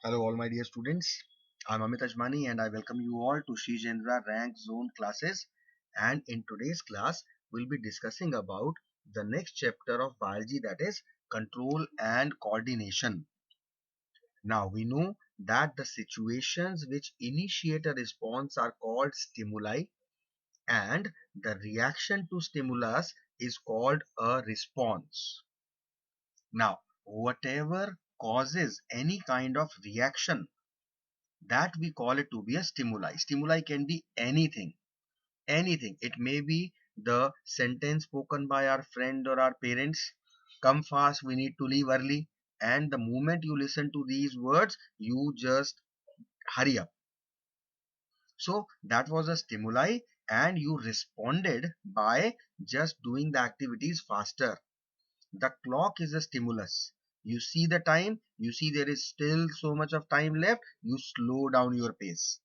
Hello, all my dear students. I'm Amit Ajmani and I welcome you all to Sri Jendra Rank Zone classes. And in today's class, we'll be discussing about the next chapter of biology, that is control and coordination. Now, we know that the situations which initiate a response are called stimuli, and the reaction to stimulus is called a response. Now, whatever causes any kind of reaction, that we call it to be a stimuli. Stimuli can be anything, anything. It may be the sentence spoken by our friend or our parents, come fast, we need to leave early. And the moment you listen to these words, you just hurry up. So that was a stimuli, and you responded by just doing the activities faster. The clock is a stimulus. You see the time, you see there is still so much of time left, you slow down your pace.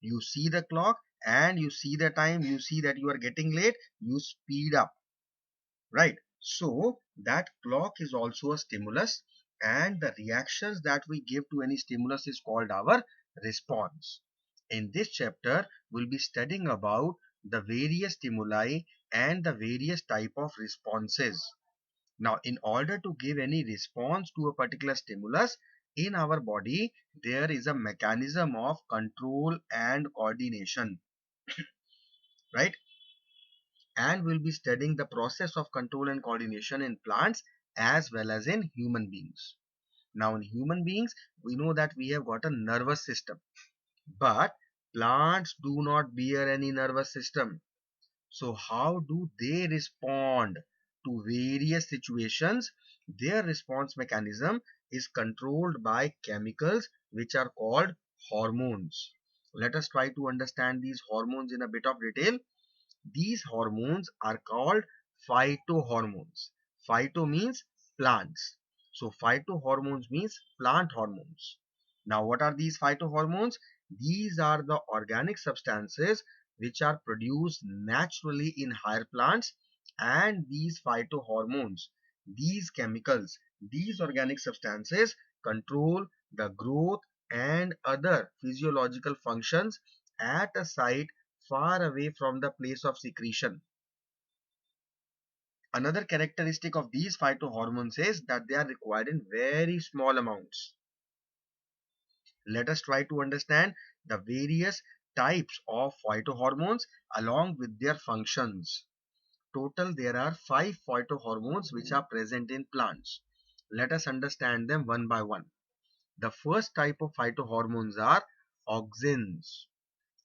You see the clock and you see the time, you see that you are getting late, you speed up, right? So that clock is also a stimulus, and the reactions that we give to any stimulus is called our response. In this chapter we'll be studying about the various stimuli and the various type of responses. Now, in order to give any response to a particular stimulus in our body, there is a mechanism of control and coordination, right? And we'll be studying the process of control and coordination in plants as well as in human beings. Now, in human beings, we know that we have got a nervous system, but plants do not bear any nervous system. So how do they respond to various situations? Their response mechanism is controlled by chemicals which are called hormones. Let us try to understand these hormones in a bit of detail. These hormones are called phytohormones. Phyto means plants. So phytohormones means plant hormones. Now what are these phytohormones? These are the organic substances which are produced naturally in higher plants, and these phytohormones, these chemicals, these organic substances control the growth and other physiological functions at a site far away from the place of secretion. Another characteristic of these phytohormones is that they are required in very small amounts. Let us try to understand the various types of phytohormones along with their functions. Total, there are 5 phytohormones which are present in plants. Let us understand them one by one. The first type of phytohormones are auxins.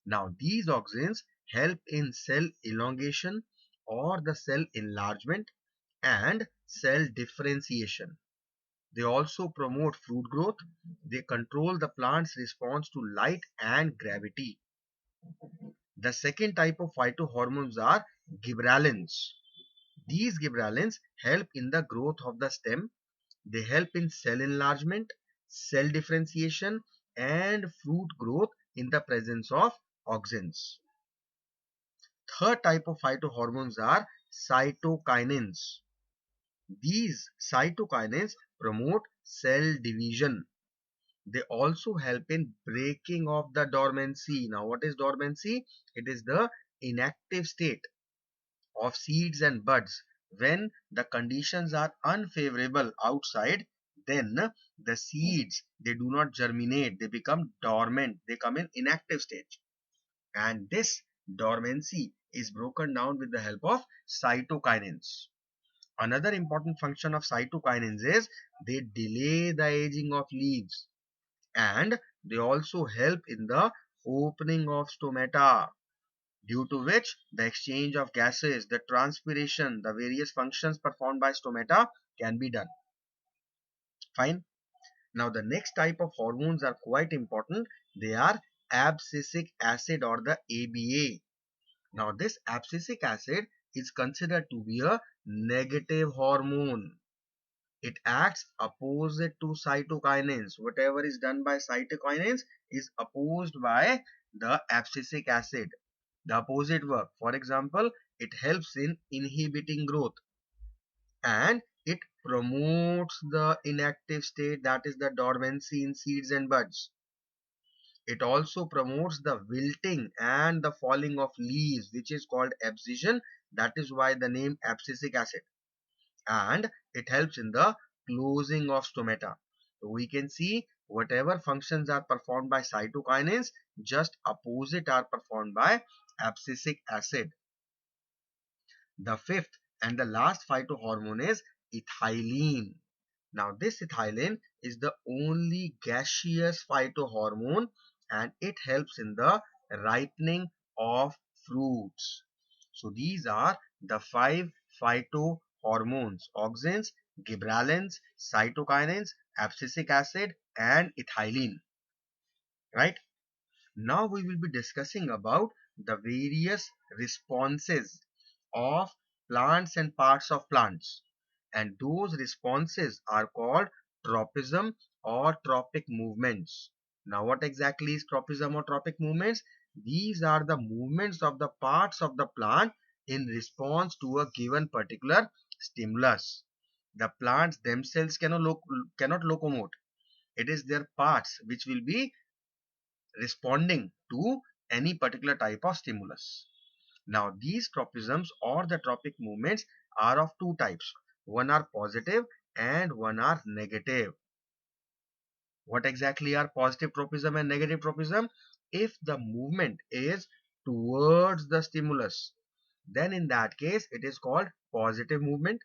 Now, these auxins help in cell elongation or the cell enlargement and cell differentiation. They also promote fruit growth. They control the plant's response to light and gravity. The second type of phytohormones are gibberellins. These gibberellins help in the growth of the stem. They help in cell enlargement, cell differentiation, and fruit growth in the presence of auxins. Third type of phytohormones are cytokinins. These cytokinins promote cell division. They also help in breaking of the dormancy. Now, what is dormancy? It is the inactive state of seeds and buds. When the conditions are unfavorable outside, then the seeds, they do not germinate, they become dormant, they come in inactive stage, and this dormancy is broken down with the help of cytokinins. Another important function of cytokinins is they delay the aging of leaves, and they also help in the opening of stomata, due to which the exchange of gases, the transpiration, the various functions performed by stomata can be done. Fine. Now the next type of hormones are quite important. They are abscisic acid or the ABA. Now this abscisic acid is considered to be a negative hormone. It acts opposite to cytokinins. Whatever is done by cytokinins is opposed by the abscisic acid. The opposite work. For example, it helps in inhibiting growth and it promotes the inactive state, that is the dormancy in seeds and buds. It also promotes the wilting and the falling of leaves, which is called abscission. That is why the name abscisic acid. And it helps in the closing of stomata. So we can see whatever functions are performed by cytokinins, just opposite are performed by abscisic acid. The fifth and the last phytohormone is ethylene. Now this ethylene is the only gaseous phytohormone and it helps in the ripening of fruits. So these are the five phytohormones: auxins, gibberellins, cytokinins, abscisic acid and ethylene. Right? Now we will be discussing about the various responses of plants and parts of plants. And those responses are called tropism or tropic movements. Now what exactly is tropism or tropic movements? These are the movements of the parts of the plant in response to a given particular stimulus. The plants themselves cannot locomote. It is their parts which will be responding to any particular type of stimulus. Now, these tropisms or the tropic movements are of two types. One are positive and one are negative. What exactly are positive tropism and negative tropism? If the movement is towards the stimulus, then in that case it is called positive movement,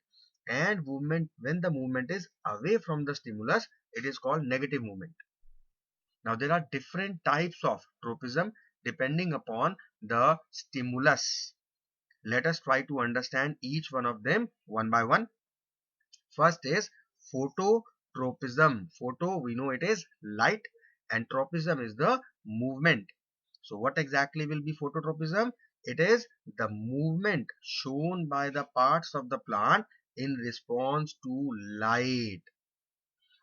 and movement when the movement is away from the stimulus, it is called negative movement. Now there are different types of tropism depending upon the stimulus. Let us try to understand each one of them one by one. First is phototropism. Photo, we know it is light, and tropism is the movement. So what exactly will be phototropism? It is the movement shown by the parts of the plant in response to light.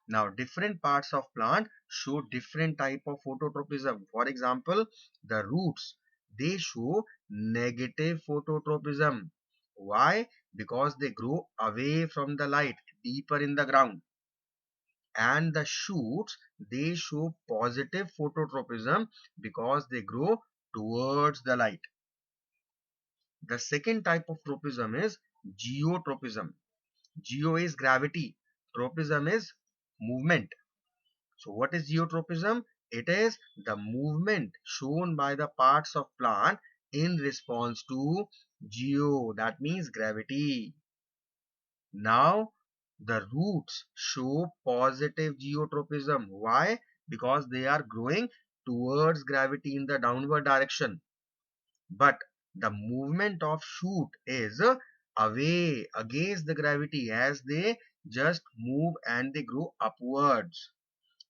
Now, different parts of plant show different type of phototropism. For example, the roots, they show negative phototropism. Why? Because they grow away from the light, deeper in the ground. And the shoots, they show positive phototropism because they grow towards the light. The second type of tropism is geotropism. Geo is gravity, tropism is movement. So what is geotropism? It is the movement shown by the parts of plant in response to geo, that means gravity. Now the roots show positive geotropism. Why? Because they are growing towards gravity in the downward direction. But the movement of shoot is away against the gravity as they just move and they grow upwards.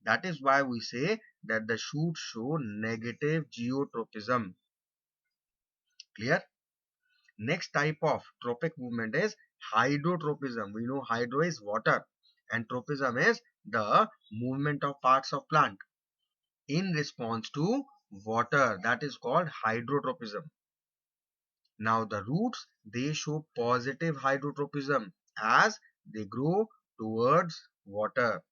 That is why we say that the shoots show negative geotropism. Clear? Next type of tropic movement is hydrotropism. We know hydro is water and tropism is the movement of parts of plant in response to water. That is called hydrotropism. Now the roots, they show positive hydrotropism as they grow towards water.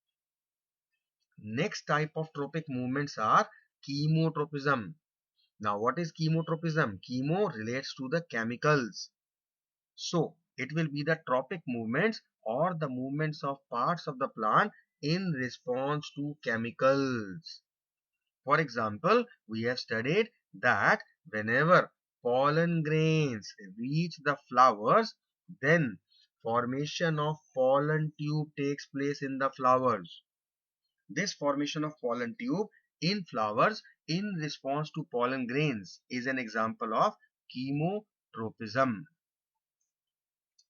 Next type of tropic movements are chemotropism. Now what is chemotropism? Chemo relates to the chemicals. So it will be the tropic movements or the movements of parts of the plant in response to chemicals. For example, we have studied that whenever pollen grains reach the flowers, then formation of pollen tube takes place in the flowers. This formation of pollen tube in flowers in response to pollen grains is an example of chemotropism.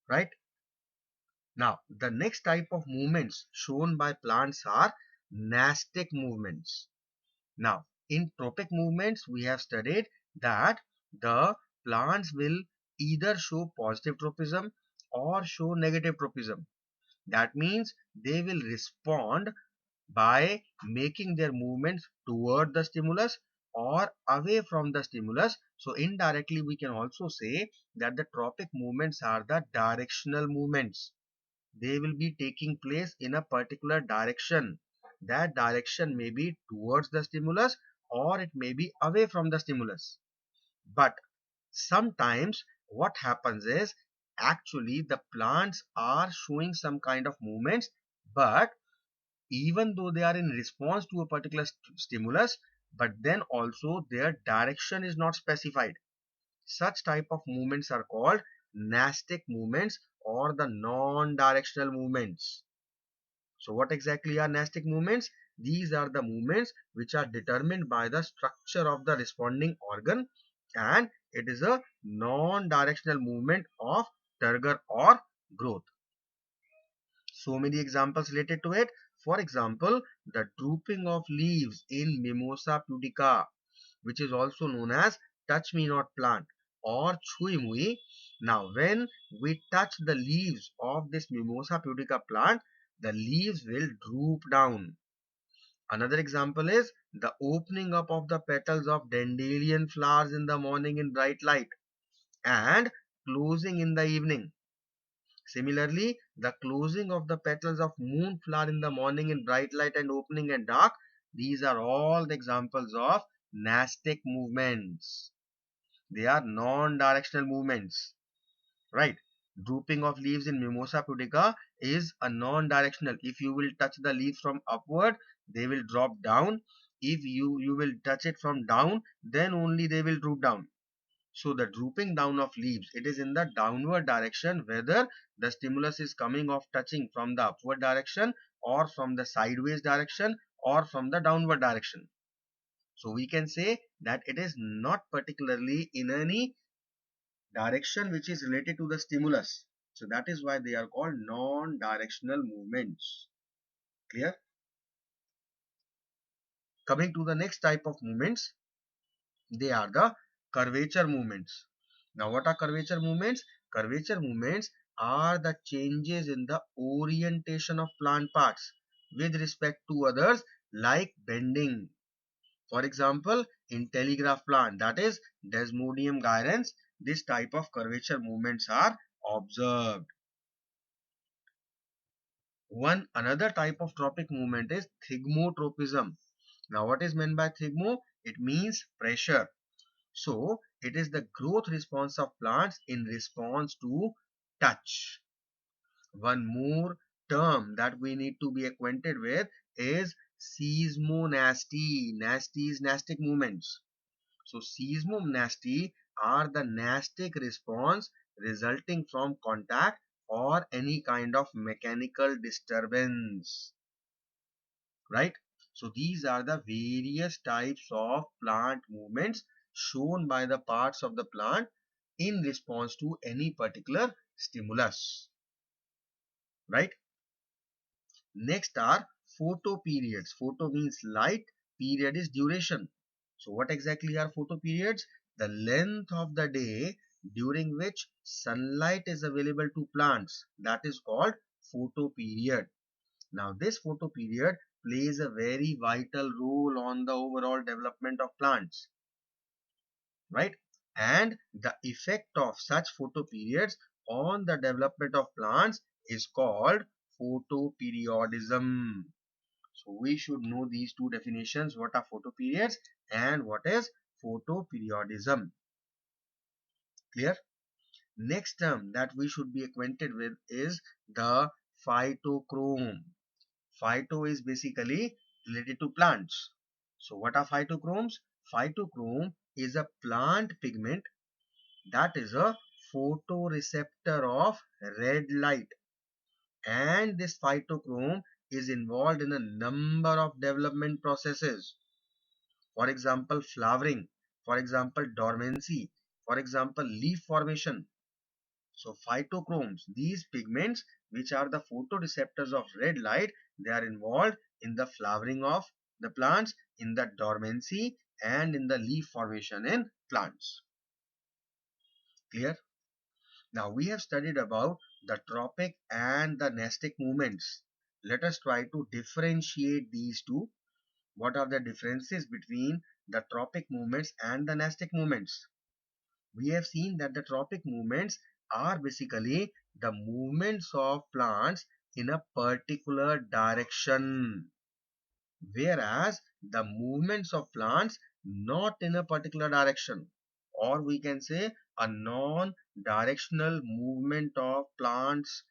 Right? Now, the next type of movements shown by plants are nastic movements. Now, in tropic movements, we have studied that the plants will either show positive tropism or show negative tropism. That means they will respond by making their movements toward the stimulus or away from the stimulus. So indirectly we can also say that the tropic movements are the directional movements. they will be taking place in a particular direction. That direction may be towards the stimulus or it may be away from the stimulus. But sometimes what happens is actually the plants are showing some kind of movements, but even though they are in response to a particular stimulus, but then also their direction is not specified. Such type of movements are called nastic movements or the non-directional movements. So what exactly are nastic movements? These are the movements which are determined by the structure of the responding organ, and it is a non-directional movement of turgor or growth. So many examples related to it. For example, the drooping of leaves in Mimosa pudica, which is also known as touch me not plant or chui mui. Now, when we touch the leaves of this Mimosa pudica plant, the leaves will droop down. Another example is the opening up of the petals of dandelion flowers in the morning in bright light and closing in the evening. Similarly, the closing of the petals of moonflower in the morning in bright light and opening at dark, these are all the examples of nastic movements. They are non-directional movements, right? Drooping of leaves in Mimosa pudica is a non-directional. If you will touch the leaves from upward, they will drop down. If you will touch it from down, then only they will droop down. So the drooping down of leaves, it is in the downward direction, whether the stimulus is coming of touching from the upward direction or from the sideways direction or from the downward direction. So we can say that it is not particularly in any direction which is related to the stimulus. So that is why they are called non-directional movements. Clear? Coming to the next type of movements, they are the curvature movements. Now what are curvature movements? Curvature movements are the changes in the orientation of plant parts with respect to others, like bending. For example, in telegraph plant, that is Desmodium gyrans, this type of curvature movements are observed. One another type of tropic movement is thigmotropism. Now what is meant by thigmo? It means pressure. So it is the growth response of plants in response to touch. One more term that we need to be acquainted with is seismonasty. Nasty is nastic movements. So seismonasty are the nastic response resulting from contact or any kind of mechanical disturbance, right? So these are the various types of plant movements shown by the parts of the plant in response to any particular stimulus, right? Next are photoperiods. Photo means light, period is duration. So what exactly are photoperiods? The length of the day during which sunlight is available to plants, that is called photoperiod. Now this photoperiod plays a very vital role on the overall development of plants, right? And the effect of such photoperiods on the development of plants is called photoperiodism. So we should know these two definitions, what are photoperiods and what is photoperiodism. Clear? Next term that we should be acquainted with is the phytochrome. Phyto is basically related to plants. So what are phytochromes? Phytochrome is a plant pigment that is a photoreceptor of red light, and this phytochrome is involved in a number of development processes. For example, flowering, for example, dormancy, for example, leaf formation. So phytochromes, these pigments which are the photoreceptors of red light, they are involved in the flowering of the plants, in the dormancy, and in the leaf formation in plants. Clear? Now we have studied about the tropic and the nastic movements. Let us try to differentiate these two. What are the differences between the tropic movements and the nastic movements? We have seen that the tropic movements are basically the movements of plants in a particular direction, whereas the movements of plants not in a particular direction, or we can say a non-directional movement of plants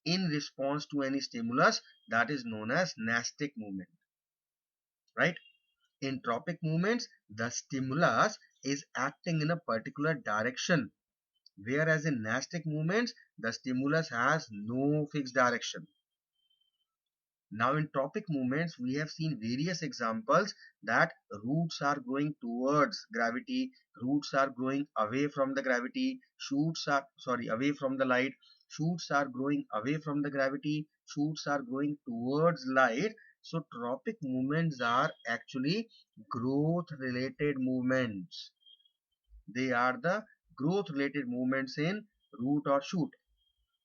in response to any stimulus, that is known as nastic movement, right? In tropic movements, the stimulus is acting in a particular direction, whereas in nastic movements, the stimulus has no fixed direction. Now in tropic movements, we have seen various examples that roots are growing towards gravity, roots are growing away from the gravity, away from the light, shoots are growing away from the gravity, shoots are growing towards light. So tropic movements are actually growth related movements. They are the growth related movements in root or shoot.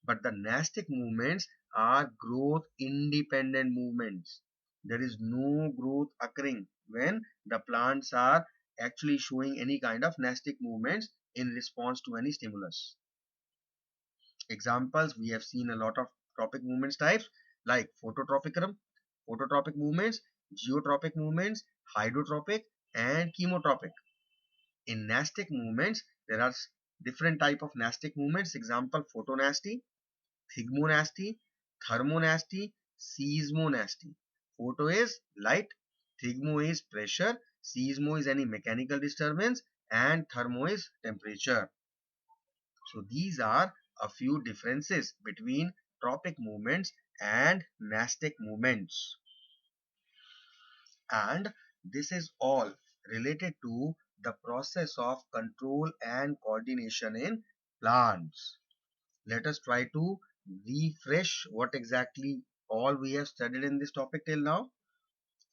But the nastic movements are growth independent movements. There is no growth occurring when the plants are actually showing any kind of nastic movements in response to any stimulus. Examples, we have seen a lot of tropic movements types like phototropic movements, geotropic movements, hydrotropic and chemotropic. In nastic movements, there are different type of nastic movements. Example, photonasty, thigmonasty, thermonasty, seismonasty. Photo is light, thigmo is pressure, seismo is any mechanical disturbance, and thermo is temperature. So these are a few differences between tropic movements and nastic movements. And this is all related to the process of control and coordination in plants. Let us try to refresh what exactly all we have studied in this topic till now.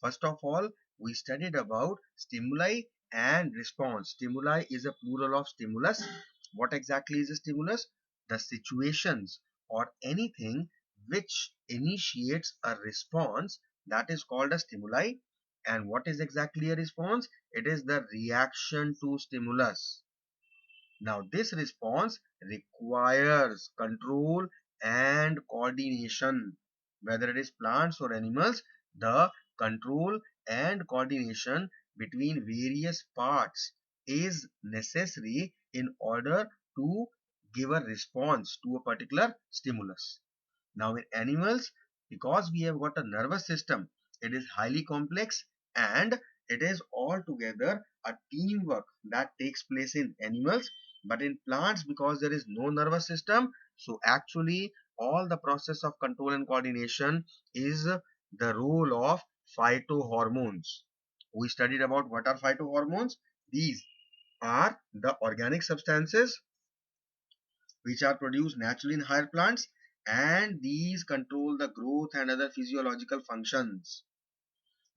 First of all, we studied about stimuli and response. Stimuli is a plural of stimulus. What exactly is a stimulus? The situations or anything which initiates a response, that is called a stimuli. And what is exactly a response? It is the reaction to stimulus. Now, this response requires control and coordination. Whether it is plants or animals, the control and coordination between various parts is necessary in order to give a response to a particular stimulus. Now, in animals, because we have got a nervous system, it is highly complex and it is altogether a teamwork that takes place in animals. But in plants, because there is no nervous system, so actually all the process of control and coordination is the role of phytohormones. We studied about what are phytohormones. These are the organic substances which are produced naturally in higher plants, and these control the growth and other physiological functions.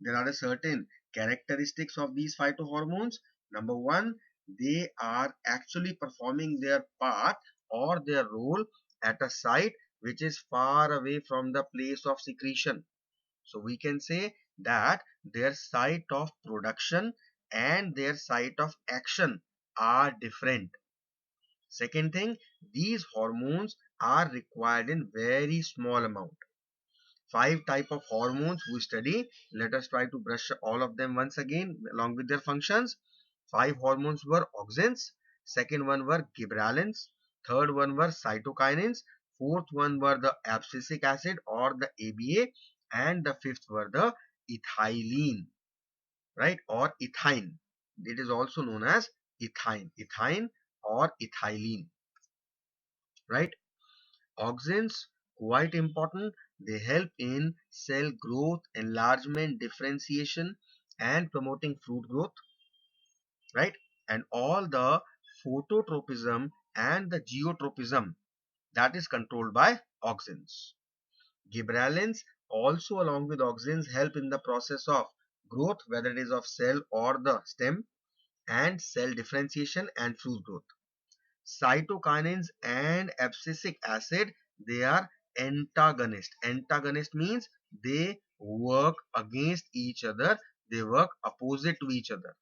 There are a certain characteristics of these phytohormones. Number one, they are actually performing their part or their role at a site which is far away from the place of secretion. So we can say that their site of production and their site of action are different. Second thing, these hormones are required in very small amount. Five type of hormones we study. Let us try to brush all of them once again along with their functions. Five hormones were auxins, second one were gibberellins, third one were cytokinins, fourth one were the abscisic acid or the ABA, and the fifth were the ethylene, right, or ethine. It is also known as ethine or ethylene, right? Auxins, quite important. They help in cell growth, enlargement, differentiation, and promoting fruit growth, right? And all the phototropism and the geotropism, that is controlled by auxins. Gibberellins also along with auxins help in the process of growth, whether it is of cell or the stem, and cell differentiation and fruit growth. Cytokinins and abscisic acid, they are antagonist. Antagonist means they work against each other, they work opposite to each other.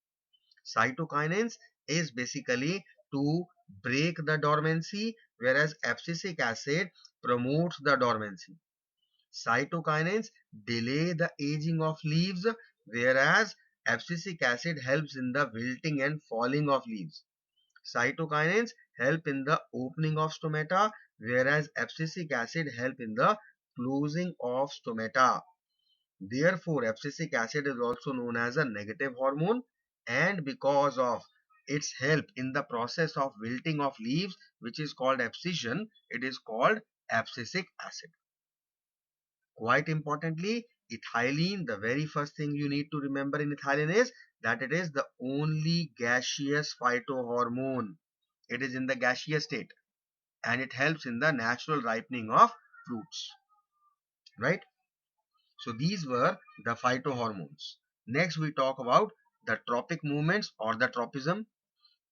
Cytokinins is basically to break the dormancy, whereas abscisic acid promotes the dormancy. Cytokinins delay the aging of leaves, whereas abscisic acid helps in the wilting and falling of leaves. Cytokinins help in the opening of stomata, whereas abscisic acid help in the closing of stomata. Therefore, abscisic acid is also known as a negative hormone, and because of its help in the process of wilting of leaves, which is called abscission, it is called abscisic acid. Quite importantly, ethylene, the very first thing you need to remember in ethylene is that it is the only gaseous phytohormone. It is in the gaseous state and it helps in the natural ripening of fruits, right? So these were the phytohormones. Next we talk about the tropic movements or the tropism.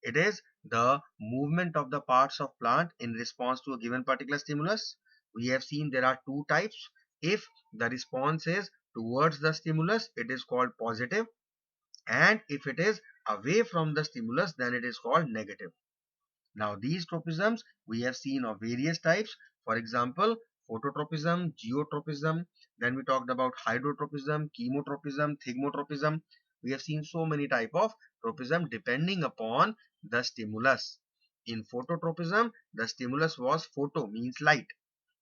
It is the movement of the parts of plant in response to a given particular stimulus. We have seen there are two types. If the response is towards the stimulus, it is called positive, and if it is away from the stimulus, then it is called negative. Now these tropisms we have seen of various types. For example, phototropism, geotropism. Then we talked about hydrotropism, chemotropism, thigmotropism. We have seen so many type of tropism depending upon the stimulus. In phototropism, the stimulus was photo, means light.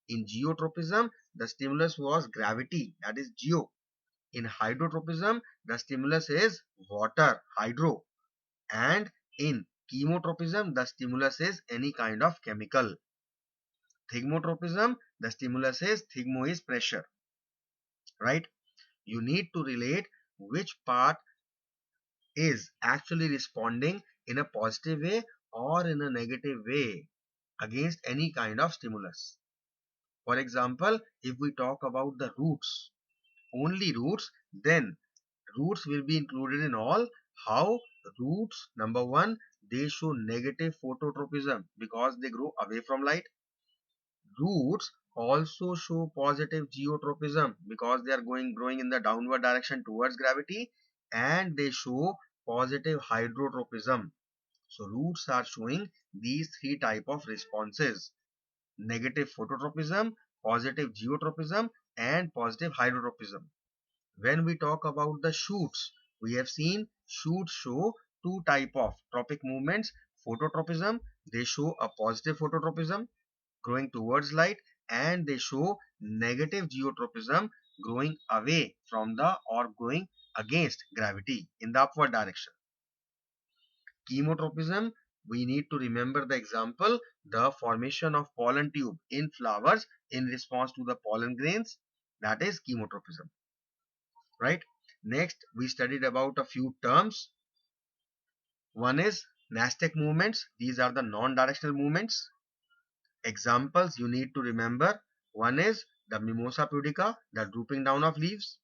In geotropism, the stimulus was gravity, that is geo. In hydrotropism, the stimulus is water, hydro. And in chemotropism, the stimulus is any kind of chemical. Thigmotropism, the stimulus is thigmo is pressure, right? You need to relate which part is actually responding in a positive way or in a negative way against any kind of stimulus. For example, if we talk about the roots, only roots, then roots will be included in all. How? Roots, number one, they show negative phototropism because they grow away from light. Roots also show positive geotropism because they are growing in the downward direction towards gravity, and they show positive hydrotropism. So roots are showing these three type of responses: negative phototropism, positive geotropism, and positive hydrotropism. When we talk about the shoots, we have seen shoots show two type of tropic movements. Phototropism, they show a positive phototropism growing towards light, and they show negative geotropism growing away from the or going against gravity in the upward direction. Chemotropism, we need to remember the example, the formation of pollen tube in flowers in response to the pollen grains, that is chemotropism, right? Next, we studied about a few terms. One is nastic movements. These are the non-directional movements. Examples you need to remember. One is the Mimosa pudica, the drooping down of leaves.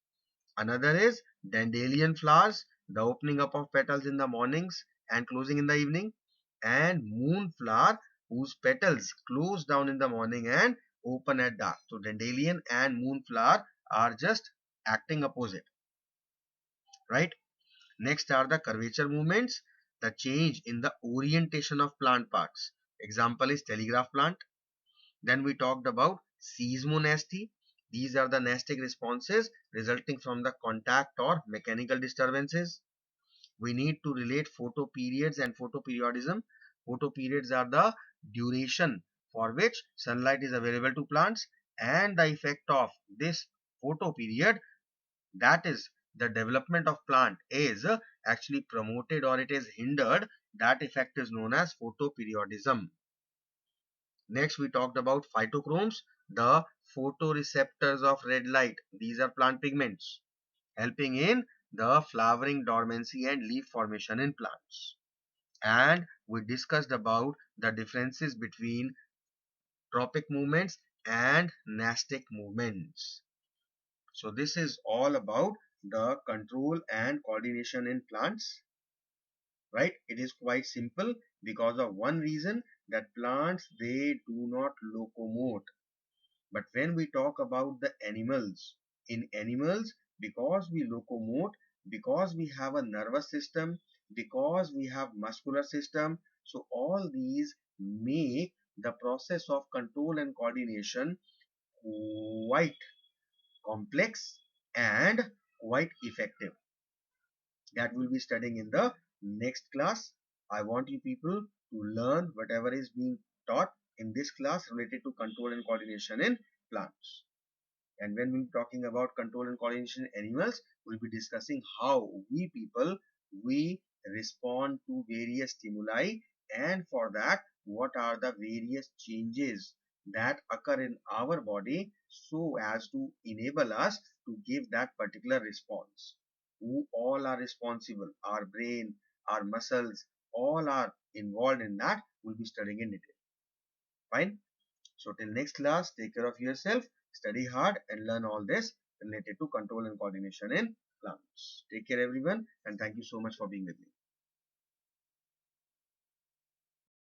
Another is dandelion flowers, the opening up of petals in the mornings and closing in the evening. And moonflower, whose petals close down in the morning and open at dark. So dandelion and moonflower are just acting opposite, right? Next are the curvature movements, the change in the orientation of plant parts. Example is telegraph plant. Then we talked about seismonasty. These are the nastic responses resulting from the contact or mechanical disturbances. We need to relate photoperiods and photoperiodism. Photoperiods are the duration for which sunlight is available to plants, and the effect of this photoperiod, that is the development of plant, is actually promoted or it is hindered. That effect is known as photoperiodism. Next, we talked about phytochromes, the photoreceptors of red light. These are plant pigments helping in the flowering, dormancy, and leaf formation in plants. And we discussed about the differences between tropic movements and nastic movements. So this is all about the control and coordination in plants, right? It is quite simple because of one reason, that plants, they do not locomote. But when we talk about the animals, in animals, because we locomote, because we have a nervous system, because we have muscular system, so all these make the process of control and coordination quite complex and quite effective. That we'll be studying in the next class. I want you people to learn whatever is being taught in this class related to control and coordination in plants. And when we're talking about control and coordination in animals, we'll be discussing how we people, we respond to various stimuli, and for that, what are the various changes that occur in our body so as to enable us to give that particular response. Who all are responsible? Our brain, our muscles, all are involved in that. We'll be studying in detail. Fine. So till next class, take care of yourself, study hard and learn all this related to control and coordination in plants. Take care everyone and thank you so much for being with me.